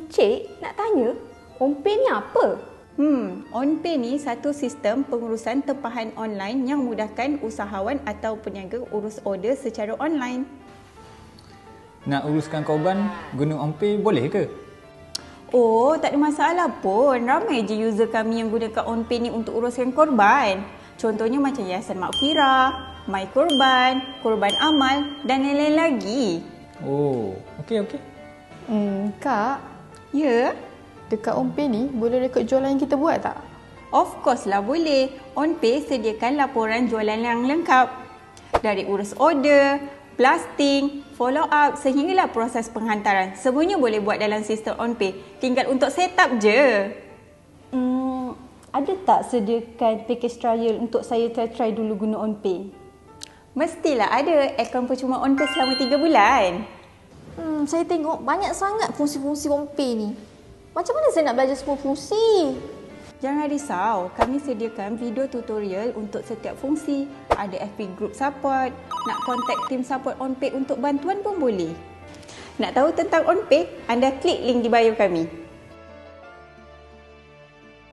Cik, nak tanya, OnPay ni apa? OnPay ni satu sistem pengurusan tempahan online yang memudahkan usahawan atau peniaga urus order secara online. Nak uruskan korban guna OnPay boleh ke? Oh, tak ada masalah pun. Ramai je user kami yang gunakan OnPay ni untuk uruskan korban. Contohnya macam Yayasan Makfirah, My Korban, Korban Amal dan lain-lain lagi. Oh, okey. Kak, Ya? dekat OnPay ni boleh rekod jualan yang kita buat tak? Of course lah boleh. OnPay sediakan laporan jualan yang lengkap. Dari urus order, blasting, follow up sehinggalah proses penghantaran. Semuanya boleh buat dalam sistem OnPay. Tinggal untuk set up je. Ada tak sediakan package trial untuk saya try dulu guna OnPay? Mestilah ada akaun percuma OnPay selama 3 bulan. Saya tengok banyak sangat fungsi-fungsi OnPay ni. Macam mana saya nak belajar semua fungsi? Jangan risau, kami sediakan video tutorial untuk setiap fungsi. Ada FB group support, nak contact tim support OnPay untuk bantuan pun boleh. Nak tahu tentang OnPay? Anda klik link di bio kami.